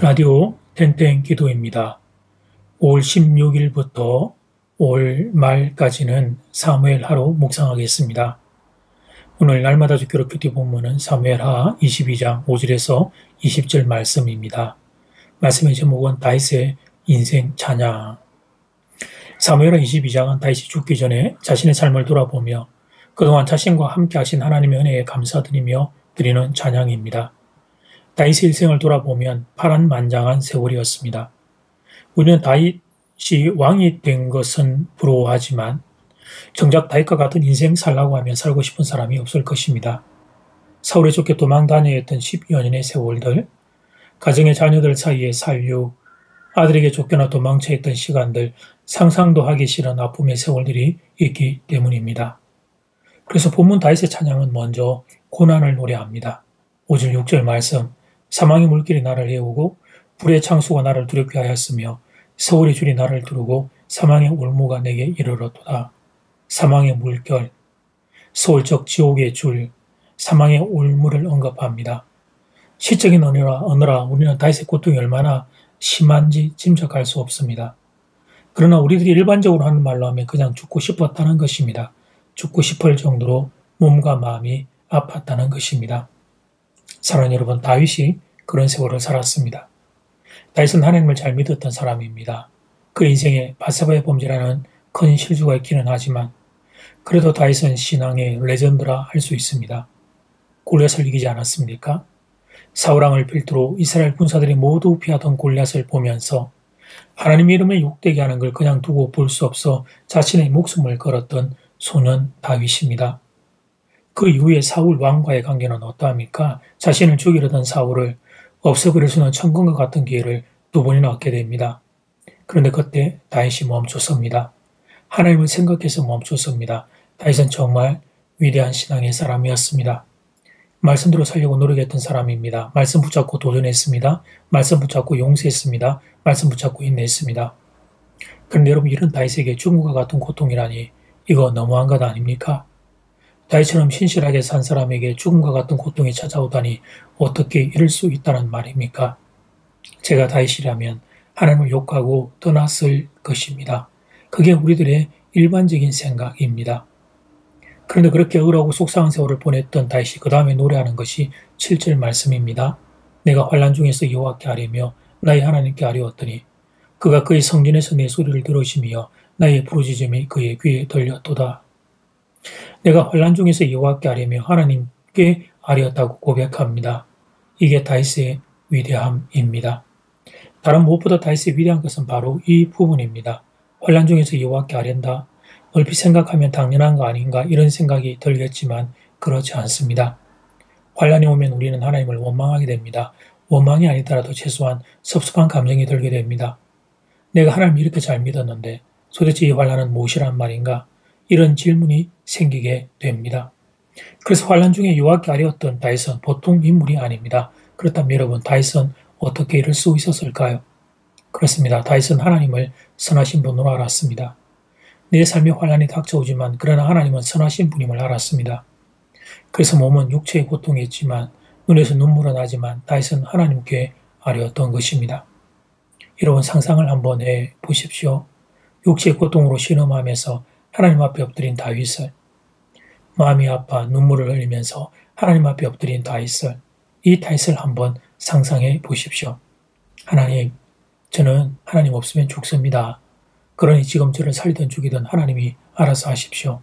라디오 땡땡 기도입니다. 5월 16일부터 5월 말까지는 사무엘 하로 묵상하겠습니다. 오늘 날마다 주기로 큐티 본문은 사무엘하 22장 5절에서 20절 말씀입니다. 말씀의 제목은 다윗의 인생 찬양. 사무엘하 22장은 다윗이 죽기 전에 자신의 삶을 돌아보며 그동안 자신과 함께 하신 하나님의 은혜에 감사드리며 드리는 찬양입니다. 다윗의 일생을 돌아보면 파란만장한 세월이었습니다. 우리는 다윗이 왕이 된 것은 부러워하지만 정작 다윗과 같은 인생 살라고 하면 살고 싶은 사람이 없을 것입니다. 사울에 쫓겨 도망 다녀야 했던 10여 년의 세월들, 가정의 자녀들 사이의 살육, 아들에게 쫓겨나 도망쳐 했던 시간들, 상상도 하기 싫은 아픔의 세월들이 있기 때문입니다. 그래서 본문 다윗의 찬양은 먼저 고난을 노래합니다. 5절 6절 말씀, 사망의 물길이 나를 해오고 불의 창수가 나를 두렵게 하였으며 세월의 줄이 나를 두르고 사망의 올무가 내게 이르렀도다. 사망의 물결, 서울적 지옥의 줄, 사망의 올무를 언급합니다. 시적인 언어라 우리는 다윗의 고통이 얼마나 심한지 짐작할 수 없습니다. 그러나 우리들이 일반적으로 하는 말로 하면 그냥 죽고 싶었다는 것입니다. 죽고 싶을 정도로 몸과 마음이 아팠다는 것입니다. 사랑하는 여러분, 다윗이 그런 세월을 살았습니다. 다윗은 하나님을 잘 믿었던 사람입니다. 그 인생에 밧세바의 범죄라는 큰 실수가 있기는 하지만 그래도 다윗은 신앙의 레전드라 할 수 있습니다. 골리앗을 이기지 않았습니까? 사울왕을 필두로 이스라엘 군사들이 모두 피하던 골리앗을 보면서 하나님의 이름에 욕되게 하는 걸 그냥 두고 볼 수 없어 자신의 목숨을 걸었던 소년 다윗입니다. 그 이후에 사울 왕과의 관계는 어떠합니까? 자신을 죽이려던 사울을 없애버릴 수 있는 천금과 같은 기회를 두 번이나 얻게 됩니다. 그런데 그때 다윗이 멈췄습니다. 하나님을 생각해서 멈췄습니다. 다윗은 정말 위대한 신앙의 사람이었습니다. 말씀대로 살려고 노력했던 사람입니다. 말씀 붙잡고 도전했습니다. 말씀 붙잡고 용서했습니다. 말씀 붙잡고 인내했습니다. 그런데 여러분, 이런 다윗에게 죽음과 같은 고통이라니 이거 너무한 것 아닙니까? 다윗처럼 신실하게 산 사람에게 죽음과 같은 고통이 찾아오다니 어떻게 이럴 수 있다는 말입니까? 제가 다윗이라면 하나님을 욕하고 떠났을 것입니다. 그게 우리들의 일반적인 생각입니다. 그런데 그렇게 억울하고 속상한 세월을 보냈던 다윗이 그 다음에 노래하는 것이 7절 말씀입니다. 내가 환난 중에서 여호와께 아뢰며 나의 하나님께 아뢰었더니 그가 그의 성전에서 내 소리를 들으시며 나의 부르짖음이 그의 귀에 들렸도다. 내가 환난 중에서 여호와께 아뢰며 하나님께 아뢰었다고 고백합니다. 이게 다윗의 위대함입니다. 다른 무엇보다 다윗의 위대한 것은 바로 이 부분입니다. 환난 중에서 여호와께 아뢰다. 얼핏 생각하면 당연한 거 아닌가 이런 생각이 들겠지만 그렇지 않습니다. 환난이 오면 우리는 하나님을 원망하게 됩니다. 원망이 아니더라도 최소한 섭섭한 감정이 들게 됩니다. 내가 하나님을 이렇게 잘 믿었는데 도대체 이 환난은 무엇이란 말인가? 이런 질문이 생기게 됩니다. 그래서 환난 중에 여호와께 아뢰었던 다윗은 보통 인물이 아닙니다. 그렇다면 여러분, 다윗은 어떻게 이럴 수 있었을까요? 그렇습니다. 다윗은 하나님을 선하신 분으로 알았습니다. 내 삶에 환난이 닥쳐오지만 그러나 하나님은 선하신 분임을 알았습니다. 그래서 몸은 육체의 고통이 있지만 눈에서 눈물은 나지만 다윗은 하나님께 아뢰었던 것입니다. 여러분, 상상을 한번 해보십시오. 육체의 고통으로 신음하면서 하나님 앞에 엎드린 다윗을, 마음이 아파 눈물을 흘리면서 하나님 앞에 엎드린 다윗을, 이 다윗을 한번 상상해 보십시오. 하나님, 저는 하나님 없으면 죽습니다. 그러니 지금 저를 살리든 죽이든 하나님이 알아서 하십시오.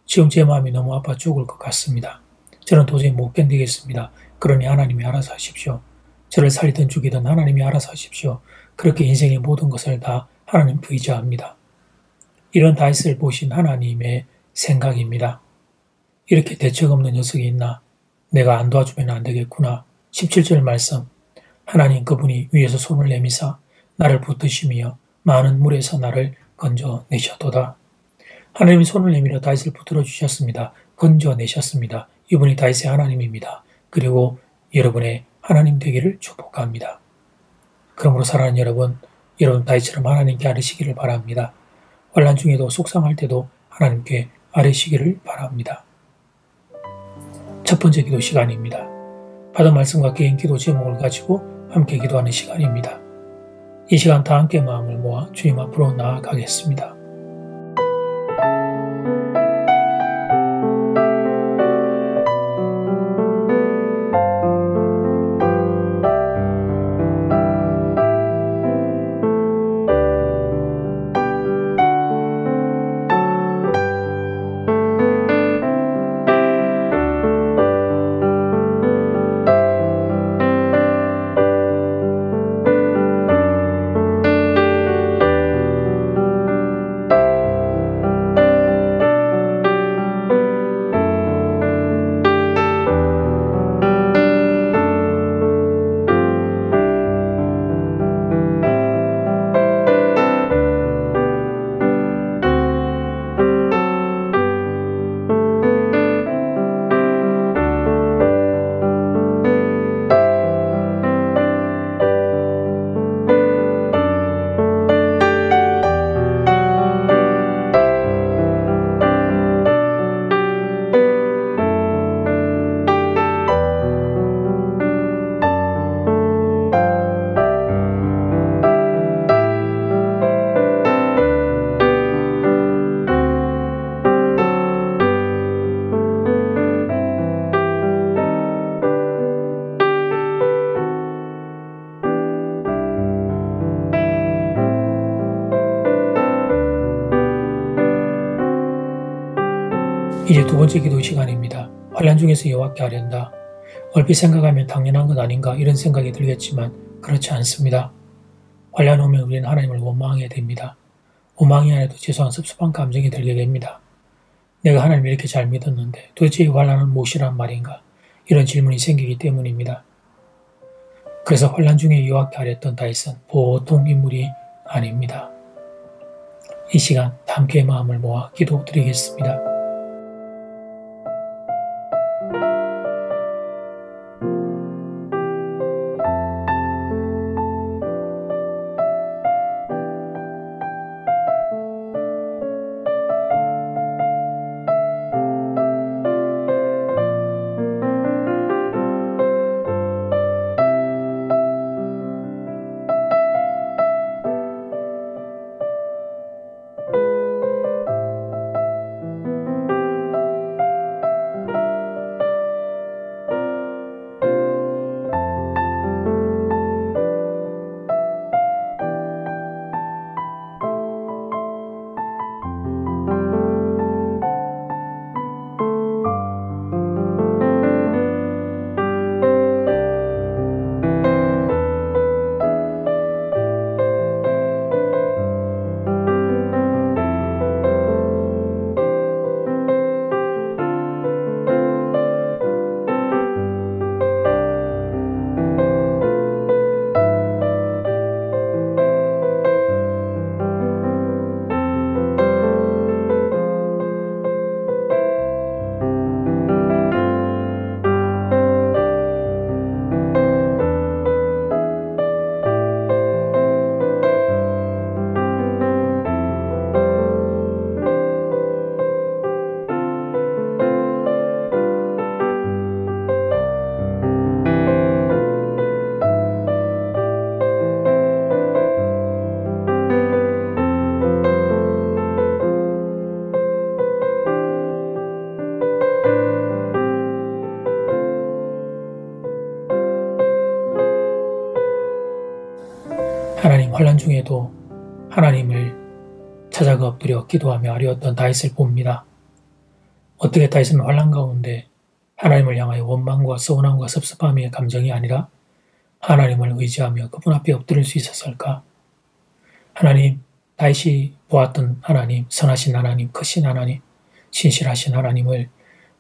지금 제 마음이 너무 아파 죽을 것 같습니다. 저는 도저히 못 견디겠습니다. 그러니 하나님이 알아서 하십시오. 저를 살리든 죽이든 하나님이 알아서 하십시오. 그렇게 인생의 모든 것을 다 하나님께 의지합니다. 이런 다윗을 보신 하나님의 생각입니다. 이렇게 대책 없는 녀석이 있나? 내가 안 도와주면 안 되겠구나. 17절 말씀, 하나님 그분이 위에서 손을 내미사 나를 붙드시며 많은 물에서 나를 건져내셨도다. 하나님이 손을 내밀어 다윗을 붙들어 주셨습니다. 건져내셨습니다. 이분이 다윗의 하나님입니다. 그리고 여러분의 하나님 되기를 축복합니다. 그러므로 사랑하는 여러분 다윗처럼 하나님께 아뢰시기를 바랍니다. 환난 중에도 속상할 때도 하나님께 아뢰시기를 바랍니다. 첫 번째 기도 시간입니다. 받은 말씀과 개인 기도 제목을 가지고 함께 기도하는 시간입니다. 이 시간 다 함께 마음을 모아 주님 앞으로 나아가겠습니다. 이제 두 번째 기도 시간입니다. 환난 중에서 여호와께 아뢰는다. 얼핏 생각하면 당연한 것 아닌가 이런 생각이 들겠지만 그렇지 않습니다. 환난 오면 우리는 하나님을 원망하게 됩니다. 원망이 아니라도 죄송한 섭섭한 감정이 들게 됩니다. 내가 하나님을 이렇게 잘 믿었는데 도대체 이 환난은 무엇이란 말인가? 이런 질문이 생기기 때문입니다. 그래서 환난 중에 여호와께 아뢰었던 다윗은 보통 인물이 아닙니다. 이 시간 함께 마음을 모아 기도드리겠습니다. 하나님 환난 중에도 하나님을 찾아가 엎드려 기도하며 아뢰었던 다윗을 봅니다. 어떻게 다윗은 환난 가운데 하나님을 향하여 원망과 서운함과 섭섭함의 감정이 아니라 하나님을 의지하며 그분 앞에 엎드릴 수 있었을까? 하나님, 다윗이 보았던 하나님, 선하신 하나님, 크신 하나님, 신실하신 하나님을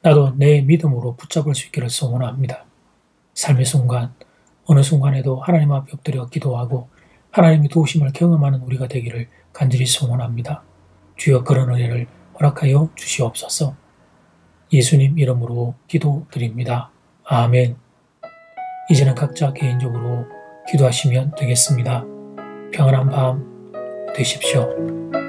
나도 내 믿음으로 붙잡을 수 있기를 소원합니다. 삶의 순간, 어느 순간에도 하나님 앞에 엎드려 기도하고 하나님의 도우심을 경험하는 우리가 되기를 간절히 소원합니다. 주여 그런 은혜를 허락하여 주시옵소서. 예수님 이름으로 기도드립니다. 아멘. 이제는 각자 개인적으로 기도하시면 되겠습니다. 평안한 밤 되십시오.